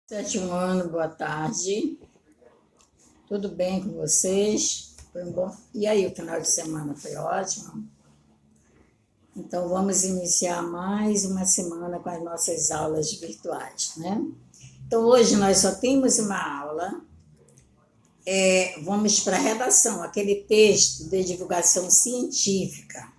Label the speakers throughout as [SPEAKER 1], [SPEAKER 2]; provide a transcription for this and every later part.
[SPEAKER 1] Sétimo ano, boa tarde. Tudo bem com vocês? Foi um bom. E aí, o final de semana foi ótimo? Então, vamos iniciar mais uma semana com as nossas aulas virtuais, né? Então, hoje nós só temos uma aula. Vamos para a redação, aquele texto de divulgação científica.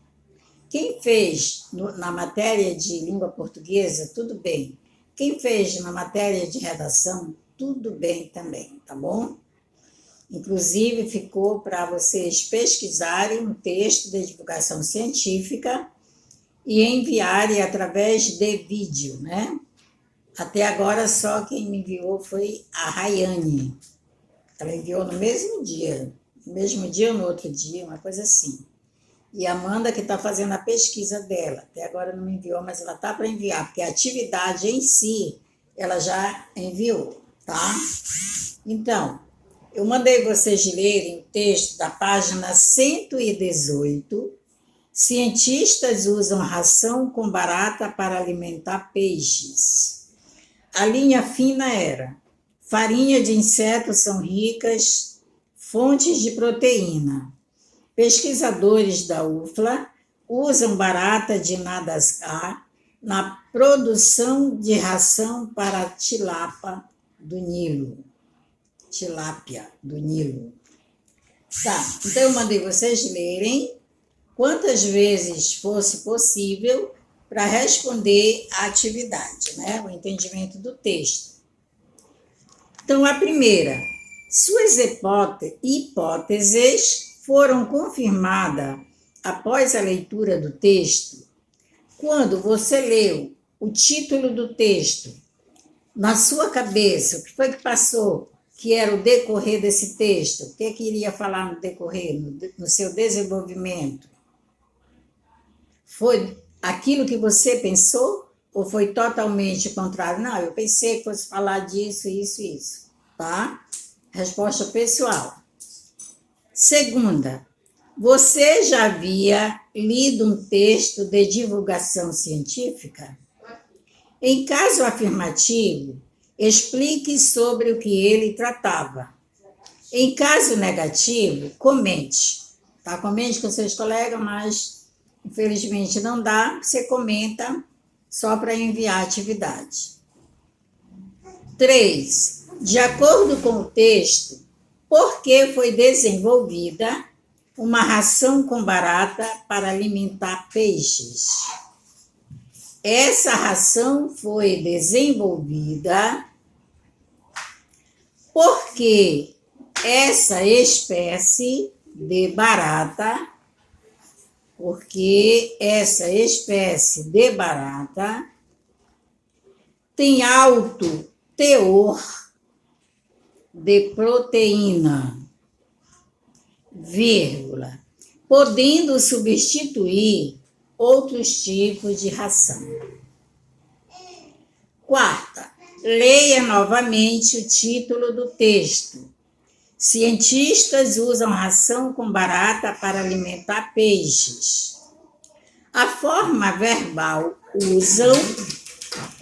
[SPEAKER 1] Quem fez na matéria de língua portuguesa, tudo bem. Quem fez na matéria de redação, tudo bem também, tá bom? Inclusive, ficou para vocês pesquisarem um texto de divulgação científica e enviarem através de vídeo, né? Até agora, só quem me enviou foi a Rayane. Ela enviou no mesmo dia ou no outro dia, uma coisa assim. E a Amanda, que está fazendo a pesquisa dela, até agora não me enviou, mas ela está para enviar, porque a atividade em si, ela já enviou, tá? Então, eu mandei vocês lerem o texto da página 118. Cientistas usam ração com barata para alimentar peixes. A linha fina era: farinha de insetos são ricas fontes de proteína. Pesquisadores da UFLA usam barata de Madagascar na produção de ração para tilápia do Nilo. Tá, então eu mandei vocês lerem quantas vezes fosse possível para responder a atividade, né? O entendimento do texto. Então, a primeira: suas hipóteses foram confirmadas após a leitura do texto. Quando você leu o título do texto, na sua cabeça, o que foi que passou que era o decorrer desse texto? O que iria falar no decorrer, no seu desenvolvimento? Foi aquilo que você pensou ou foi totalmente contrário? Não, eu pensei que fosse falar disso, isso, tá? Resposta pessoal. Segunda: você já havia lido um texto de divulgação científica? Em caso afirmativo, explique sobre o que ele tratava. Em caso negativo, comente. Tá? Comente com seus colegas, mas infelizmente não dá. Você comenta só para enviar a atividade. 3. De acordo com o texto, por que foi desenvolvida uma ração com barata para alimentar peixes? Essa ração foi desenvolvida porque essa espécie de barata tem alto teor de proteína, podendo substituir outros tipos de ração. Quarta, leia novamente o título do texto. Cientistas usam ração com barata para alimentar peixes. A forma verbal usam,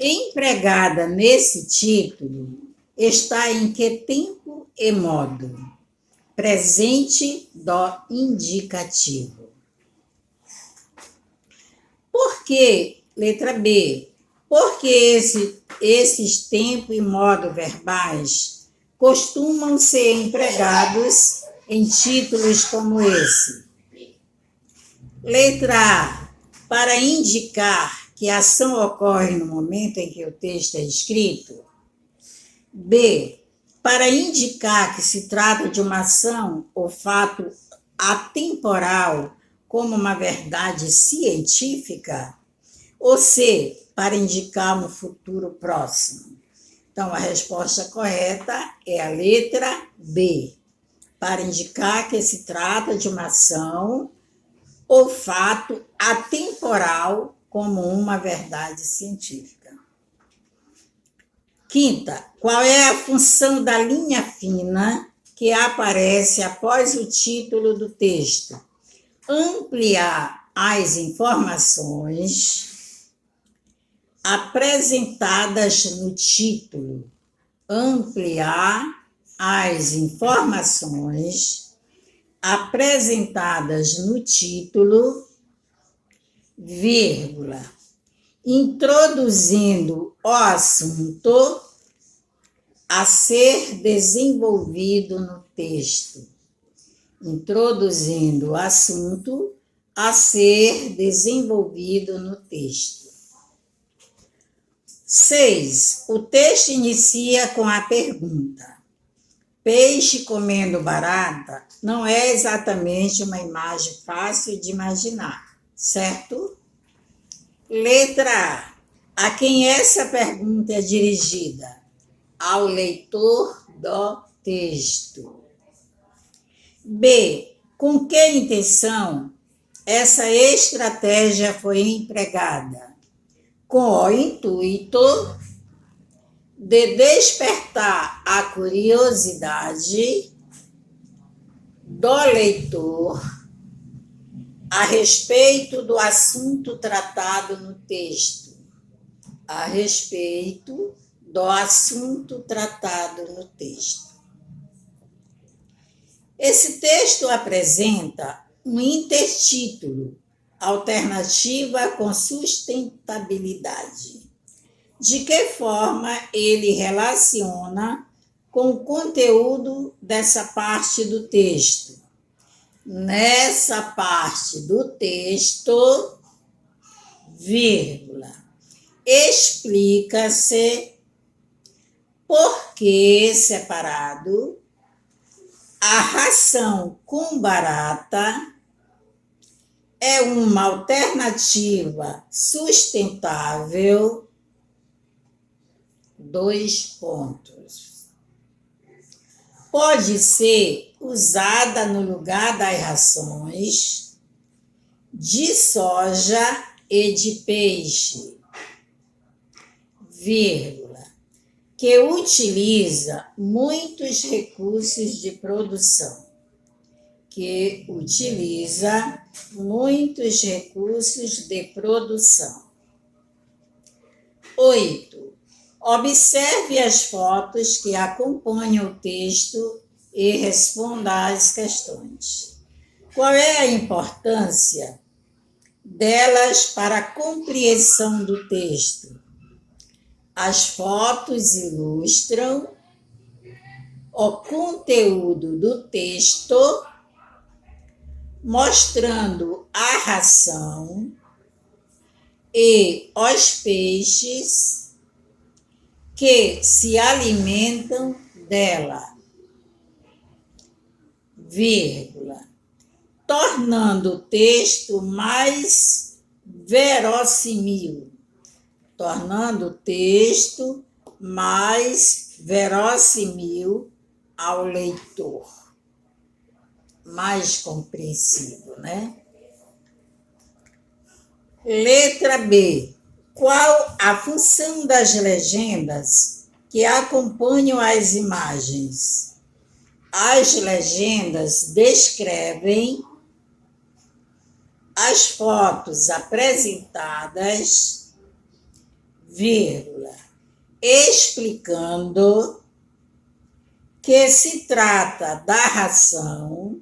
[SPEAKER 1] empregada nesse título, está em que tempo e modo? Presente do indicativo. Por que, letra B, porque esses tempo e modo verbais costumam ser empregados em títulos como esse? Letra A, para indicar que a ação ocorre no momento em que o texto é escrito. B, para indicar que se trata de uma ação ou fato atemporal, como uma verdade científica. Ou C, para indicar um futuro próximo. Então, a resposta correta é a letra B, para indicar que se trata de uma ação ou fato atemporal, como uma verdade científica. Quinta, qual é a função da linha fina que aparece após o título do texto? Ampliar as informações apresentadas no título ampliar as informações apresentadas no título, vírgula, introduzindo o assunto a ser desenvolvido no texto. Introduzindo o assunto a ser desenvolvido no texto. 6. O texto inicia com a pergunta: peixe comendo barata não é exatamente uma imagem fácil de imaginar, certo? Letra A. A quem essa pergunta é dirigida? Ao leitor do texto. B. Com que intenção essa estratégia foi empregada? Com o intuito de despertar a curiosidade do leitor a respeito do assunto tratado no texto. A respeito do assunto tratado no texto. Esse texto apresenta um intertítulo, Alternativa com Sustentabilidade. De que forma ele relaciona com o conteúdo dessa parte do texto? Nessa parte do texto, vírgula, explica-se por que separado a ração com barata é uma alternativa sustentável. 2 pontos. Pode ser usada no lugar das rações de soja e de peixe, vírgula, que utiliza muitos recursos de produção. Que utiliza muitos recursos de produção. 8. Observe as fotos que acompanham o texto e responda às questões. Qual é a importância delas para a compreensão do texto? As fotos ilustram o conteúdo do texto, mostrando a ração e os peixes que se alimentam dela, vírgula, tornando o texto mais verossímil, tornando o texto mais verossímil ao leitor, mais compreensível, né? Letra B. Qual a função das legendas que acompanham as imagens? As legendas descrevem as fotos apresentadas, vírgula, explicando que se trata da ração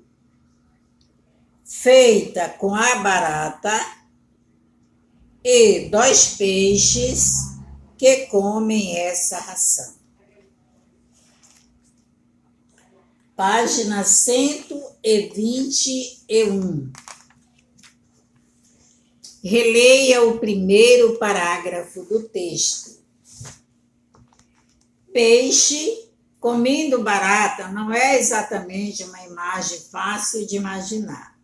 [SPEAKER 1] feita com a barata e dos peixes que comem essa ração. Página 121. Releia o primeiro parágrafo do texto. Peixe comendo barata não é exatamente uma imagem fácil de imaginar,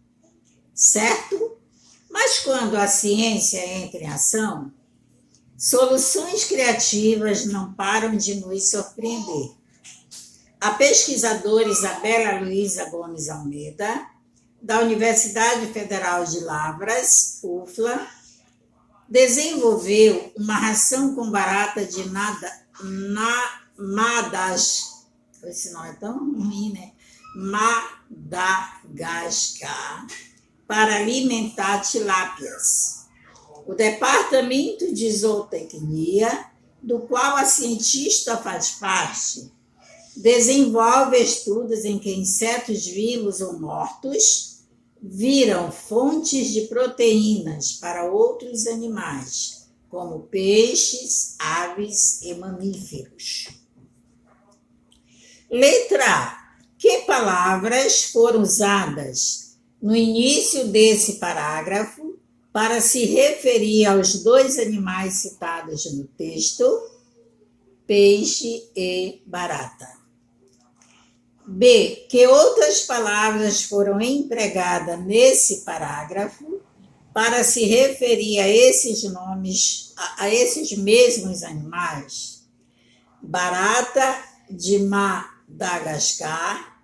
[SPEAKER 1] certo? Mas quando a ciência entra em ação, soluções criativas não param de nos surpreender. A pesquisadora Isabela Luiza Gomes Almeida, da Universidade Federal de Lavras, UFLA, desenvolveu uma ração com barata de esse não é tão ruim, né? Madagascar, para alimentar tilápias. O Departamento de Zootecnia do qual a cientista faz parte, desenvolve estudos em que insetos vivos ou mortos viram fontes de proteínas para outros animais, como peixes, aves e mamíferos. Letra A. Que palavras foram usadas no início desse parágrafo para se referir aos dois animais citados no texto, peixe e barata? B. Que outras palavras foram empregadas nesse parágrafo para se referir a esses nomes, a esses mesmos animais? Barata de Madagascar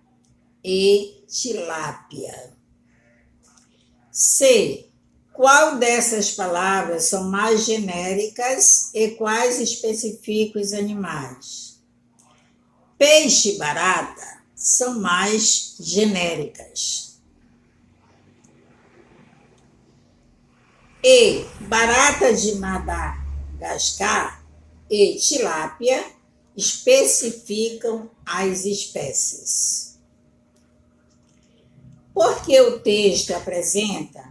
[SPEAKER 1] e tilápia. C. Qual dessas palavras são mais genéricas e quais especificam os animais? Peixe e barata são mais genéricas. E barata de Madagascar e tilápia especificam as espécies. Porque o texto apresenta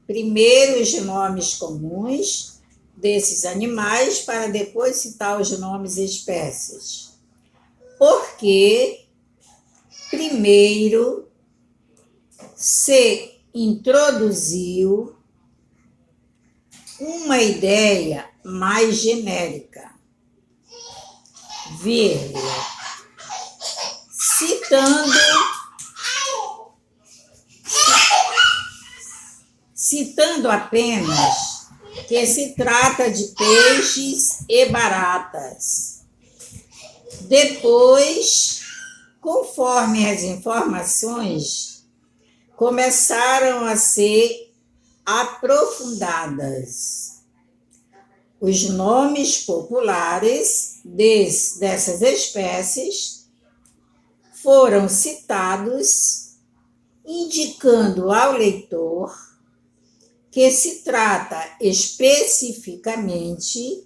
[SPEAKER 1] primeiro os nomes comuns desses animais para depois citar os nomes e espécies. Porque primeiro se introduziu uma ideia mais genérica, vírgula, citando apenas que se trata de peixes e baratas. Depois, conforme as informações começaram a ser aprofundadas, os nomes populares dessas espécies foram citados, indicando ao leitor que se trata especificamente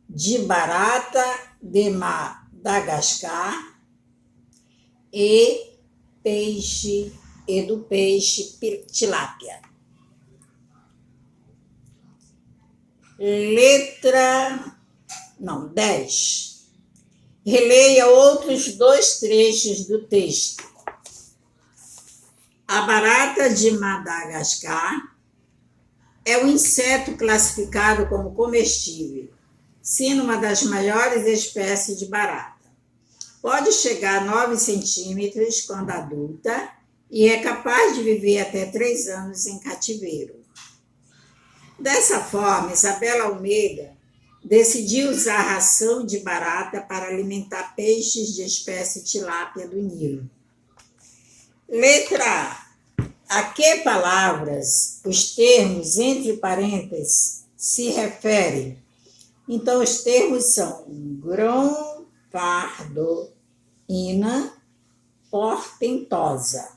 [SPEAKER 1] de barata de Madagascar e do peixe tilápia. Letra 10. Releia outros dois trechos do texto. A barata de Madagascar é um inseto classificado como comestível, sendo uma das maiores espécies de barata. Pode chegar a 9 centímetros quando adulta e é capaz de viver até 3 anos em cativeiro. Dessa forma, Isabela Almeida decidiu usar ração de barata para alimentar peixes de espécie tilápia do Nilo. Letra A. A que palavras os termos entre parênteses se referem? Então, os termos são grão-pardoína portentosa.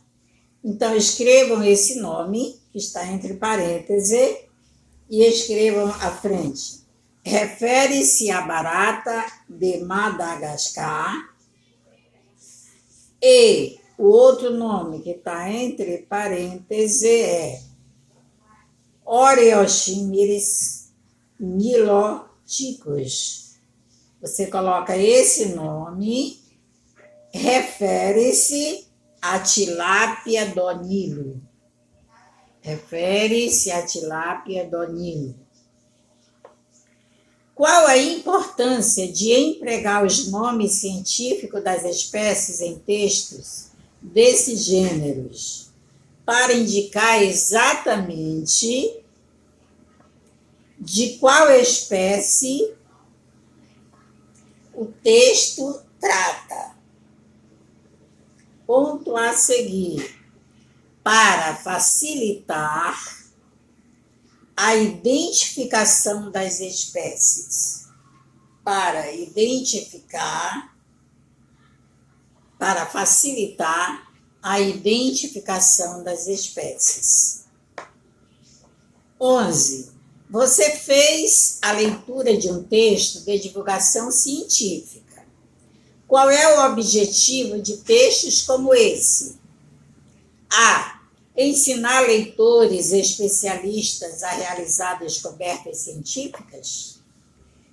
[SPEAKER 1] Então, escrevam esse nome, que está entre parênteses, e escrevam à frente. Refere-se à barata de Madagascar e o outro nome que está entre parênteses é Oreochimeris niloticus. Você coloca esse nome, refere-se à tilápia do Nilo. Refere-se à tilápia do Nilo. Qual a importância de empregar os nomes científicos das espécies em textos desses gêneros? Para indicar exatamente de qual espécie o texto trata. Ponto a seguir. Para facilitar a identificação das espécies. Para facilitar a identificação das espécies. 11. Você fez a leitura de um texto de divulgação científica. Qual é o objetivo de textos como esse? A. Ensinar leitores especialistas a realizar descobertas científicas.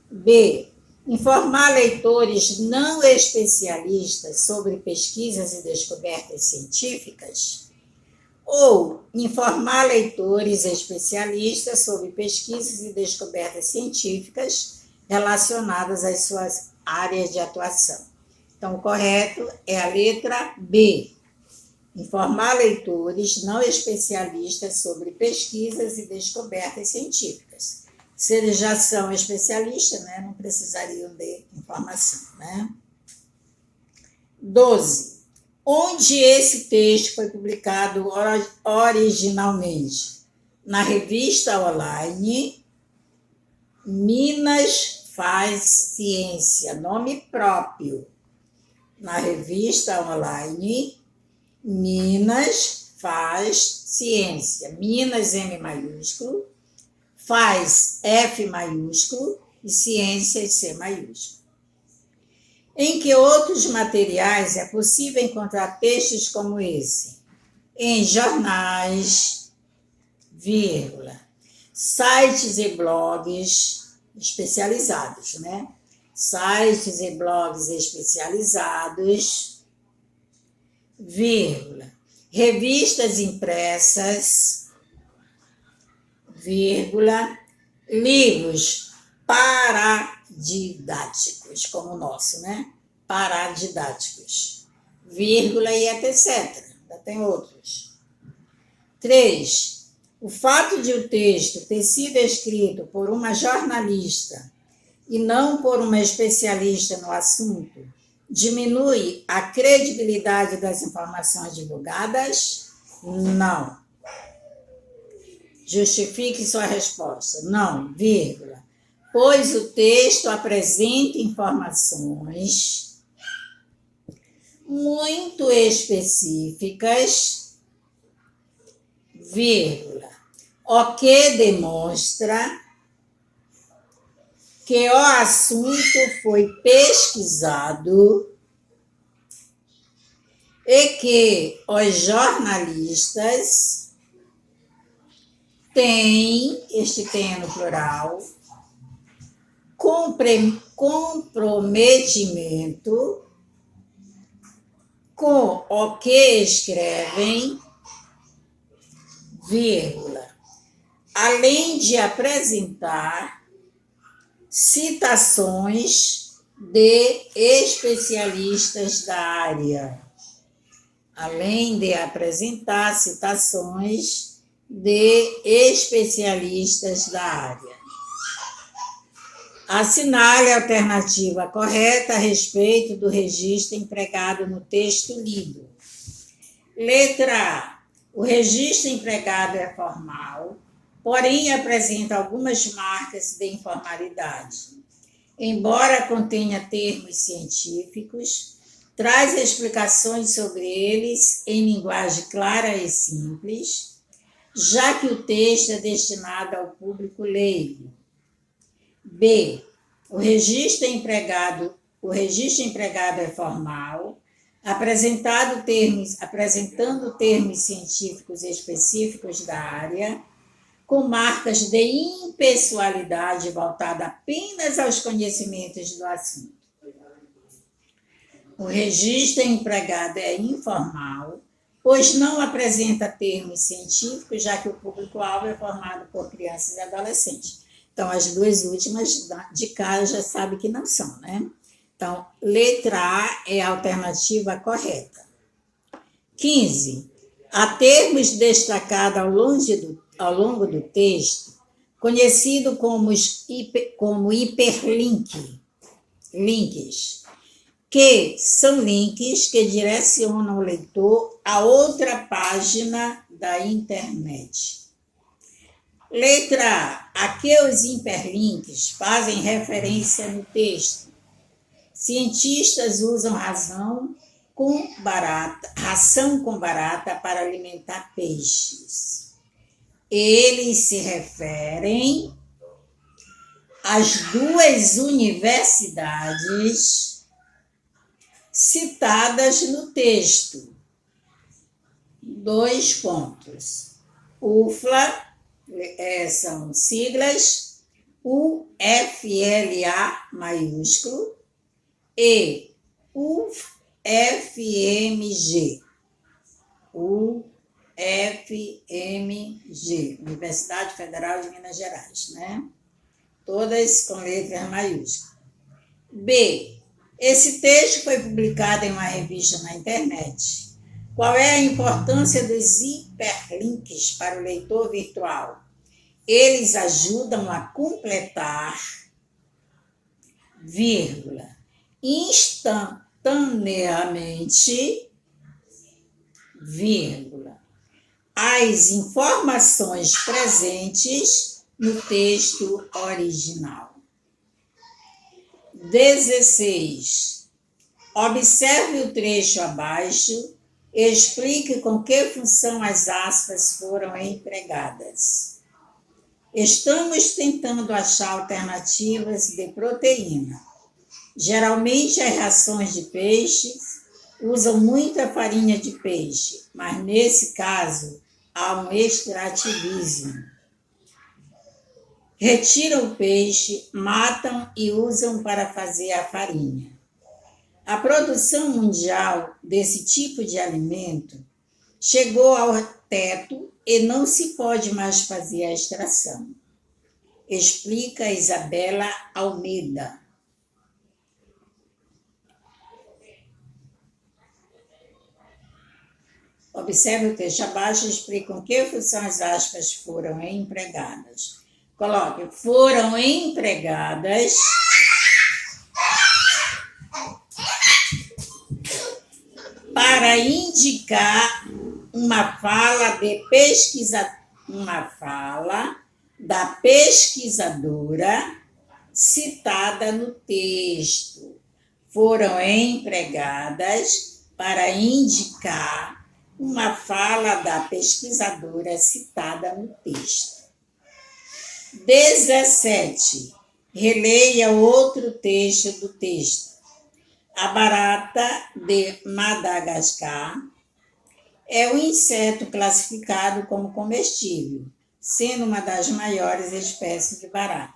[SPEAKER 1] B. Informar leitores não especialistas sobre pesquisas e descobertas científicas. Ou informar leitores especialistas sobre pesquisas e descobertas científicas relacionadas às suas áreas de atuação. Então, o correto é a letra B. Informar leitores não especialistas sobre pesquisas e descobertas científicas. Se eles já são especialistas, né, não precisariam de informação. Né? 12. Onde esse texto foi publicado originalmente? Na revista online Minas Faz Ciência, nome próprio. Na revista online Minas Faz Ciência. Minas, M maiúsculo, faz, F maiúsculo, e ciência, C maiúsculo. Em que outros materiais é possível encontrar textos como esse? Em jornais, vírgula, sites e blogs especializados, né? Sites e blogs especializados, vírgula, revistas impressas, vírgula, livros paradidáticos, como o nosso, né? Paradidáticos, vírgula e etc. Ainda tem outros. 3. O fato de o texto ter sido escrito por uma jornalista e não por uma especialista no assunto diminui a credibilidade das informações divulgadas? Não. Justifique sua resposta. Não, vírgula. Pois o texto apresenta informações muito específicas, vírgula, o que demonstra que o assunto foi pesquisado e que os jornalistas têm, este tem no plural, comprometimento com o que escrevem, vírgula, além de apresentar citações de especialistas da área. Além de apresentar citações de especialistas da área. Assinale a alternativa correta a respeito do registro empregado no texto lido. Letra A. O registro empregado é formal, porém apresenta algumas marcas de informalidade. Embora contenha termos científicos, traz explicações sobre eles em linguagem clara e simples, já que o texto é destinado ao público leigo. B. O registro empregado é formal, apresentando termos científicos específicos da área, com marcas de impessoalidade voltada apenas aos conhecimentos do assunto. O registro empregado é informal, pois não apresenta termos científicos, já que o público-alvo é formado por crianças e adolescentes. Então, as duas últimas de cá já sabe que não são, né? Então, letra A é a alternativa correta. 15. Há termos destacados ao longo do texto, conhecido como hiperlinks, que são links que direcionam o leitor a outra página da internet. Letra A. A que os hiperlinks fazem referência no texto? Cientistas usam ração com barata para alimentar peixes. Eles se referem as duas universidades citadas no texto. 2 pontos. UFLA, são siglas, UFLA maiúsculo e UFMG. UFMG, Universidade Federal de Minas Gerais, né? Todas com letras maiúsculas. B. Esse texto foi publicado em uma revista na internet. Qual é a importância dos hiperlinks para o leitor virtual? Eles ajudam a completar, vírgula, instantaneamente, vírgula, as informações presentes no texto original. 16. Observe o trecho abaixo e explique com que função as aspas foram empregadas. Estamos tentando achar alternativas de proteína. Geralmente, as rações de peixes usam muita farinha de peixe, mas nesse caso há um extrativismo. Retiram o peixe, matam e usam para fazer a farinha. A produção mundial desse tipo de alimento chegou ao teto e não se pode mais fazer a extração. Explica Isabela Almeida. Observe o texto abaixo e explique com que função as aspas foram empregadas. Coloque, foram empregadas para indicar uma fala da pesquisadora citada no texto. Foram empregadas para indicar uma fala da pesquisadora citada no texto. 17. Releia outro trecho do texto. A barata de Madagascar é um inseto classificado como comestível, sendo uma das maiores espécies de barata.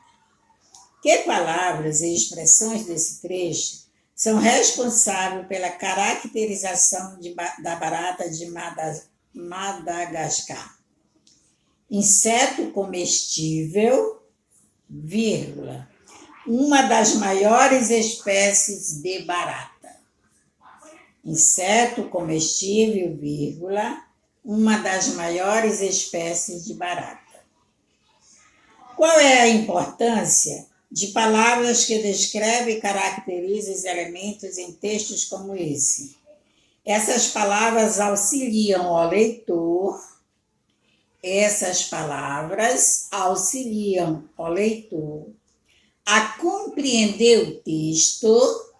[SPEAKER 1] Que palavras e expressões desse trecho são responsáveis pela caracterização da barata de Madagascar? Inseto comestível, vírgula, uma das maiores espécies de barata. Inseto comestível, vírgula, uma das maiores espécies de barata. Qual é a importância de palavras que descrevem e caracterizam os elementos em textos como esse? Essas palavras auxiliam o leitor. Essas palavras auxiliam o leitor a compreender o texto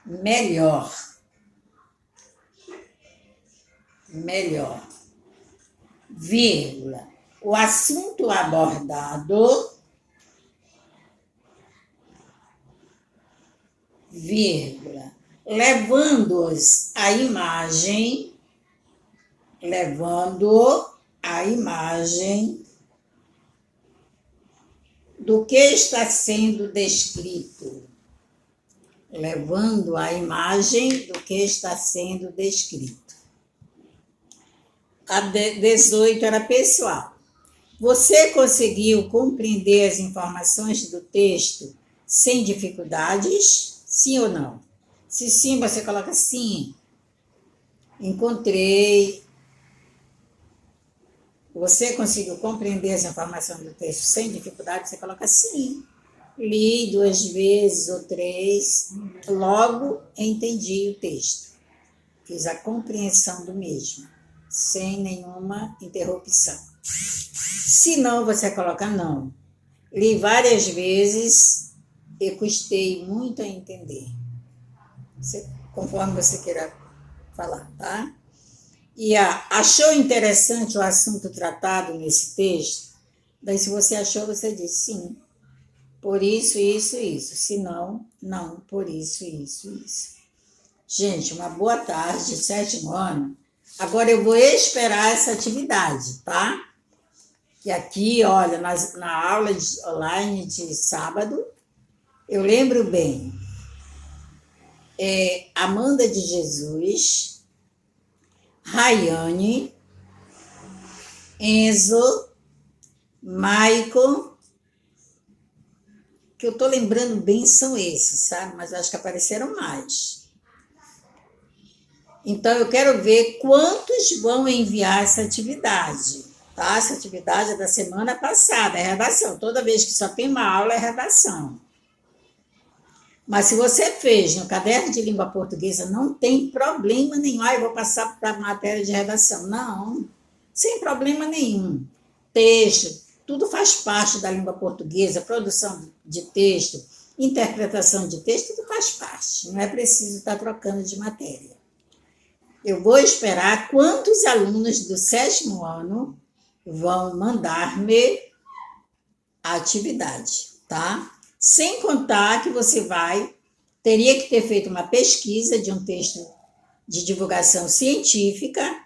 [SPEAKER 1] melhor. Vírgula. O assunto abordado, vírgula, levando-os à imagem, do que está sendo descrito. Levando a imagem do que está sendo descrito. A 18 era pessoal. Você conseguiu compreender as informações do texto sem dificuldades? Sim ou não? Se sim, você coloca sim. Encontrei. Você conseguiu compreender as informações do texto sem dificuldade? Você coloca sim. Li 2 vezes ou 3, logo entendi o texto. Fiz a compreensão do mesmo, sem nenhuma interrupção. Se não, você coloca não. Li várias vezes e custei muito a entender. Conforme você queira falar, tá? E achou interessante o assunto tratado nesse texto? Daí, se você achou, você diz sim, por isso, isso, isso. Se não, não, por isso, isso, isso. Gente, uma boa tarde, 7º ano. Agora eu vou esperar essa atividade, tá? Que aqui, olha, na aula online de sábado, eu lembro bem, Amanda de Jesus, Rayane, Enzo, Maicon, que eu tô lembrando bem são esses, sabe? Mas acho que apareceram mais. Então, eu quero ver quantos vão enviar essa atividade, tá? Essa atividade é da semana passada, é redação. Toda vez que só tem uma aula, é redação. Mas se você fez no caderno de língua portuguesa, não tem problema nenhum. Eu vou passar para a matéria de redação. Não, sem problema nenhum. Texto, tudo faz parte da língua portuguesa, produção de texto, interpretação de texto, tudo faz parte. Não é preciso estar trocando de matéria. Eu vou esperar quantos alunos do 7º ano vão mandar-me a atividade, tá? Sem contar que você teria que ter feito uma pesquisa de um texto de divulgação científica,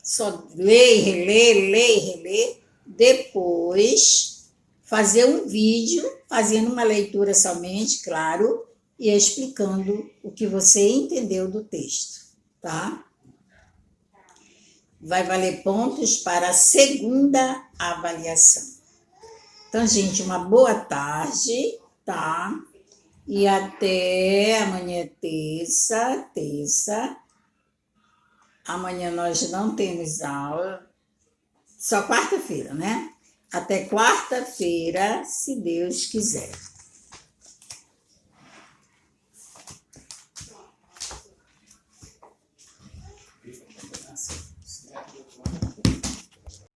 [SPEAKER 1] só ler e reler, depois fazer um vídeo, fazendo uma leitura somente, claro, e explicando o que você entendeu do texto, tá? Vai valer pontos para a segunda avaliação. Então, gente, uma boa tarde, tá? E até amanhã, terça. Amanhã nós não temos aula, só quarta-feira, né? Até quarta-feira, se Deus quiser.